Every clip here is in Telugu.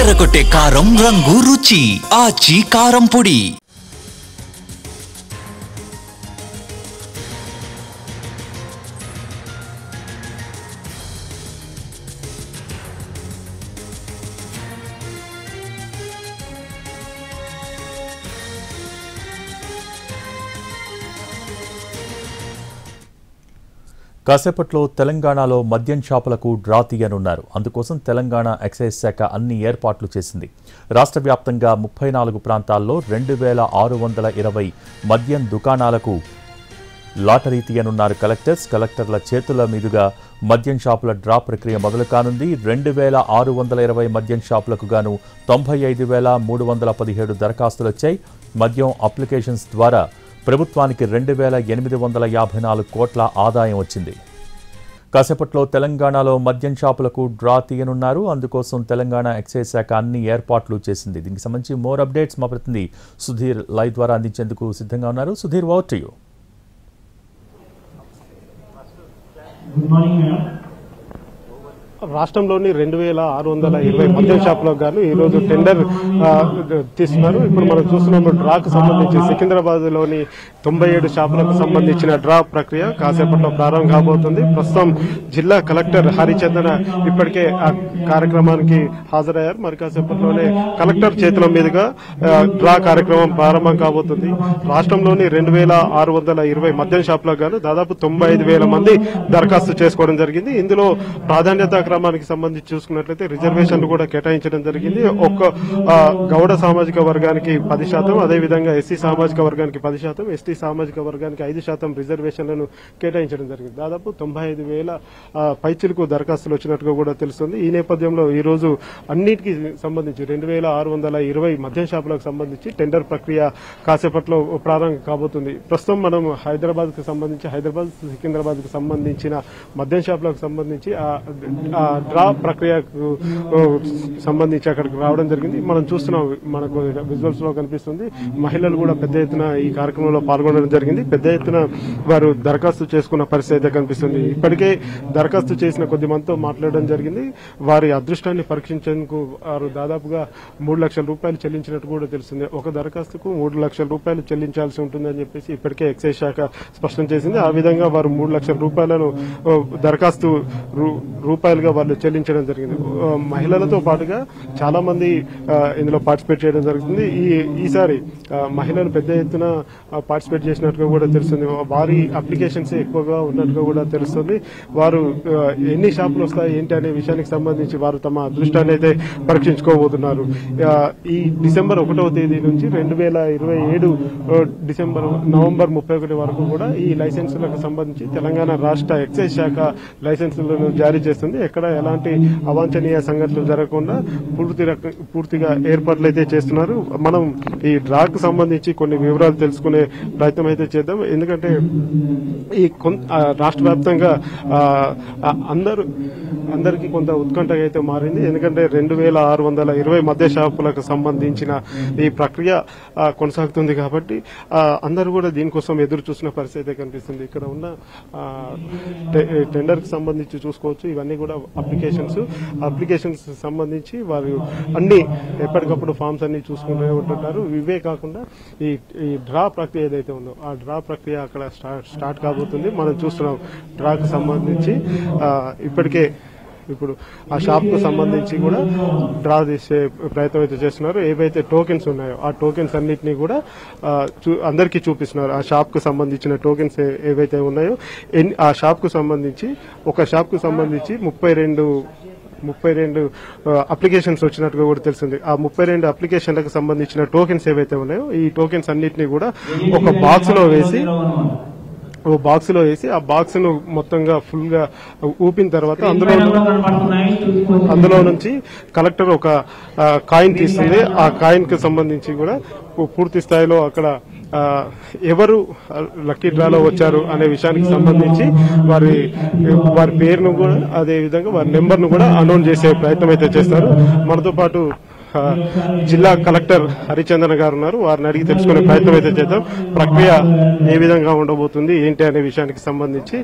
అదరగొట్టే కారం రంగు రుచి ఆచి కారం పొడి. కాసేపట్లో తెలంగాణలో మద్యం షాపులకు డ్రా తీయనున్నారు. అందుకోసం తెలంగాణ ఎక్సైజ్ శాఖ అన్ని ఏర్పాట్లు చేసింది. రాష్ట్ర వ్యాప్తంగా 34 ప్రాంతాల్లో 2620 మద్యం దుకాణాలకు లాటరీ తీయనున్నారు కలెక్టర్ల చేతుల మీదుగా మద్యం షాపుల డ్రా ప్రక్రియ మొదలు కానుంది. 2620 మద్యం షాపులకు గాను 95,317 దరఖాస్తులు వచ్చాయి. మద్యం అప్లికేషన్స్ ద్వారా ప్రభుత్వానికి 2,854 కోట్ల ఆదాయం వచ్చింది. కాసేపట్లో తెలంగాణలో మద్యం షాపులకు డ్రా తీయనున్నారు. అందుకోసం తెలంగాణ ఎక్సైజ్ శాఖ అన్ని ఏర్పాట్లు చేసింది. దీనికి సంబంధించి మోర్ అప్డేట్స్ మా ప్రతినిధి సుధీర్ లైవ్ ద్వారా అందించేందుకు సిద్ధంగా ఉన్నారు. Sudheer, over to you. రాష్ట్రంలోని 2620 మద్యం షాపులకు గాను ఈరోజు టెండర్ తీస్తున్నారు. ఇప్పుడు మనం చూస్తున్నాం డ్రాకు సంబంధించి సికింద్రాబాద్ లోని 97 షాపులకు సంబంధించిన డ్రా ప్రక్రియ కాసేపట్లో ప్రారంభం కాబోతుంది. ప్రస్తుతం జిల్లా కలెక్టర్ హరిచందన ఇప్పటికే ఆ కార్యక్రమానికి హాజరయ్యారు. మరి కాసేపట్లోనే కలెక్టర్ చేతుల మీదుగా డ్రా కార్యక్రమం ప్రారంభం కాబోతుంది. రాష్ట్రంలోని 2620 మద్యం షాపులకు గాను దాదాపు 95,000 మంది దరఖాస్తు చేసుకోవడం జరిగింది. ఇందులో ప్రాధాన్యత క్రమానికి సంబంధించి చూసుకున్నట్లయితే రిజర్వేషన్లు కూడా కేటాయించడం జరిగింది. ఒక్క గౌడ సామాజిక వర్గానికి 10%, అదేవిధంగా ఎస్సీ సామాజిక వర్గానికి 10%, ఎస్టీ సామాజిక వర్గానికి 5% రిజర్వేషన్లను కేటాయించడం జరిగింది. దాదాపు 95,000 పైచిలకు దరఖాస్తులు వచ్చినట్టుగా కూడా తెలుస్తుంది. ఈ నేపథ్యంలో ఈ రోజు అన్నిటికీ సంబంధించి 2620 మద్యం షాపులకు సంబంధించి టెండర్ ప్రక్రియ కాసేపట్లో ప్రారంభం కాబోతుంది. ప్రస్తుతం మనం హైదరాబాద్ సికింద్రాబాద్ కు సంబంధించిన మద్యం షాపులకు సంబంధించి డ్రా ప్రక్రియకు సంబంధించి అక్కడికి రావడం జరిగింది. మనం చూస్తున్నాం, మనకు విజువల్స్ లో కనిపిస్తుంది. మహిళలు కూడా పెద్ద ఎత్తున ఈ కార్యక్రమంలో పాల్గొనడం జరిగింది. పెద్ద ఎత్తున వారు దరఖాస్తు చేసుకున్న పరిస్థితి అయితే కనిపిస్తుంది. ఇప్పటికే దరఖాస్తు చేసిన కొద్ది మందితో మాట్లాడడం జరిగింది. వారి అదృష్టాన్ని పరీక్షించేందుకు వారు దాదాపుగా 3 లక్షల రూపాయలు చెల్లించినట్టు కూడా తెలుస్తుంది. ఒక దరఖాస్తుకు 3 లక్షల రూపాయలు చెల్లించాల్సి ఉంటుందని చెప్పేసి ఇప్పటికే ఎక్సైజ్ శాఖ స్పష్టం చేసింది. ఆ విధంగా వారు 3 లక్షల రూపాయలను దరఖాస్తు రూపాయలుగా వాళ్ళు చెల్లించడం జరిగింది. మహిళలతో పాటుగా చాలా మంది ఇందులో పార్టిసిపేట్ చేయడం జరుగుతుంది. ఈసారి మహిళలు పెద్ద ఎత్తున పార్టిసిపేట్ చేసినట్టుగా కూడా తెలుస్తుంది. వారి అప్లికేషన్స్ ఎక్కువగా ఉన్నట్టుగా కూడా తెలుస్తుంది. వారు ఎన్ని షాపులు వస్తాయి ఏంటి అనే విషయానికి సంబంధించి వారు తమ అదృష్టాన్ని అయితే పరీక్షించుకోబోతున్నారు. ఈ డిసెంబర్ 1వ తేదీ నుంచి 2027 నవంబర్ 31 వరకు కూడా ఈ లైసెన్సులకు సంబంధించి తెలంగాణ రాష్ట్ర ఎక్సైజ్ శాఖ లైసెన్సులను జారీ చేస్తుంది. ఎక్కడ ఎలాంటి అవాంఛనీయ సంఘటనలు జరగకుండా పూర్తిగా ఏర్పాట్లు అయితే చేస్తున్నారు. మనం ఈ డ్రాకు సంబంధించి కొన్ని వివరాలు తెలుసుకునే ప్రయత్నం అయితే చేద్దాం. ఎందుకంటే ఈ రాష్ట్ర వ్యాప్తంగా అందరికీ కొంత ఉత్కంఠ అయితే మారింది. ఎందుకంటే 2620 మద్య షాపులకు సంబంధించిన ఈ ప్రక్రియ కొనసాగుతుంది కాబట్టి అందరూ కూడా దీనికోసం ఎదురు చూసిన పరిస్థితి కనిపిస్తుంది. ఇక్కడ ఉన్న టెండర్ కి సంబంధించి చూసుకోవచ్చు. ఇవన్నీ కూడా అప్లికేషన్స్ సంబంధించి వారు అన్ని ఎప్పటికప్పుడు ఫామ్స్ అన్ని చూసుకుంటూ ఉంటుంటారు. ఇవే కాకుండా ఈ డ్రా ప్రక్రియ ఏదైతే ఉందో ఆ డ్రా ప్రక్రియ అక్కడ స్టార్ట్ కాబోతుంది. మనం చూస్తున్నాం డ్రాకు సంబంధించి ఇప్పటికే ఇప్పుడు ఆ షాప్ కు సంబంధించి కూడా డ్రా తీసే ప్రయత్నం అయితే చేస్తున్నారు. ఏవైతే టోకెన్స్ ఉన్నాయో ఆ టోకెన్స్ అన్నింటినీ కూడా అందరికీ చూపిస్తున్నారు. ఆ షాప్ కు సంబంధించిన టోకెన్స్ ఏవైతే ఉన్నాయో ఆ షాప్ కు సంబంధించి ఒక షాప్ కు సంబంధించి 32 అప్లికేషన్స్ వచ్చినట్టుగా కూడా తెలిసింది. ఆ 32 అప్లికేషన్లకు సంబంధించిన టోకెన్స్ ఏవైతే ఉన్నాయో ఈ టోకెన్స్ అన్నింటినీ కూడా ఒక బాక్స్ లో వేసి ఆ బాక్స్ ను మొత్తంగా ఫుల్ గా ఊపిన తర్వాత అందులో నుంచి కలెక్టర్ ఒక కాయిన్ తీస్తుంది. ఆ కాయిన్ కి సంబంధించి కూడా పూర్తి స్థాయిలో అక్కడ ఎవరు లక్కీ డ్రాలో వచ్చారు అనే విషయానికి సంబంధించి వారి పేరును కూడా అదే విధంగా వారి నెంబర్ ను కూడా అనౌన్స్ చేసే ప్రయత్నం అయితే చేస్తారు. మనతో పాటు జిల్లా కలెక్టర్ హరిచందన గారు ఉన్నారు. వారిని అడిగి తెలుసుకునే ప్రయత్నం అయితే చేద్దాం. ప్రక్రియ ఏ విధంగా ఉండబోతుంది ఏంటి అనే విషయానికి సంబంధించి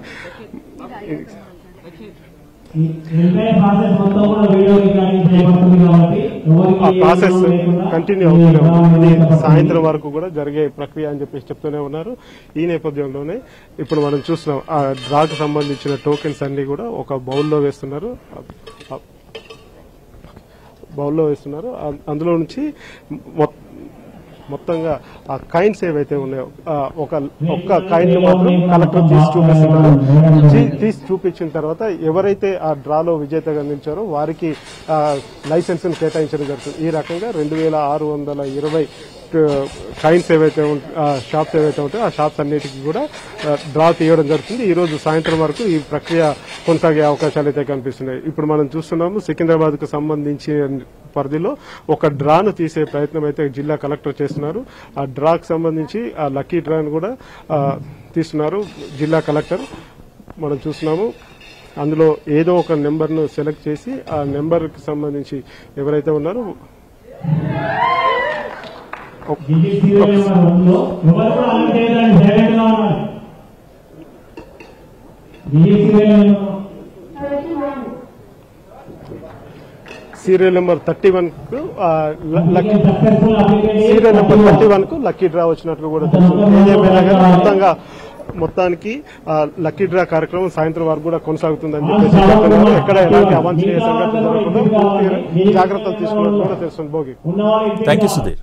ఆ ప్రాసెస్ కంటిన్యూ అవుతూనే ఉంది. ఇది సాయంత్రం వరకు కూడా జరిగే ప్రక్రియ అని చెప్పేసి చెప్తూనే ఉన్నారు. ఈ నేపథ్యంలోనే ఇప్పుడు మనం చూస్తున్నాం ఆ డ్రాకు సంబంధించిన టోకెన్స్ అన్ని కూడా ఒక బౌల్లో వేస్తున్నారు. అందులో నుంచి మొత్తంగా ఆ కాయిన్స్ ఏవైతే ఉన్నాయో ఒక్క కాయిన్ మాత్రం కలెక్టర్ తీసి చూపించిన తర్వాత ఎవరైతే ఆ డ్రాలో విజేతగా నిలిచారో వారికి లైసెన్స్ కేటాయించడం జరుగుతుంది. ఈ రకంగా 2620 కాయిన్స్ ఏవైతే షాప్స్ ఏవైతే ఉంటాయో ఆ షాప్స్ అన్నిటికీ కూడా డ్రా తీయడం జరుగుతుంది. ఈ రోజు సాయంత్రం వరకు ఈ ప్రక్రియ కొనసాగే అవకాశాలు అయితే కనిపిస్తున్నాయి. ఇప్పుడు మనం చూస్తున్నాము సికింద్రాబాద్ కు సంబంధించిన పరిధిలో ఒక డ్రాను తీసే ప్రయత్నం అయితే జిల్లా కలెక్టర్ చేస్తున్నారు. ఆ డ్రాకు సంబంధించి ఆ లక్కీ డ్రాను కూడా తీస్తున్నారు జిల్లా కలెక్టర్. మనం చూస్తున్నాము అందులో ఏదో ఒక నెంబర్ను సెలెక్ట్ చేసి ఆ నెంబర్కి సంబంధించి ఎవరైతే ఉన్నారో సీరియల్ నెంబర్ 31 కు లక్కీ డ్రా వచ్చినట్లు కూడా తెలుస్తుంది. ఏదేమైనా కానీ మొత్తానికి లక్కీ డ్రా కార్యక్రమం సాయంత్రం వరకు కూడా కొనసాగుతుందని చెప్పేసి చెప్తున్నారు. ఎక్కడ ఎలాంటి అవాంఛనీయ సంఘటనలు జరగకుండా జాగ్రత్తలు తీసుకున్నట్టు కూడా తెలుస్తుంది. Bhogi thank you Sudheer.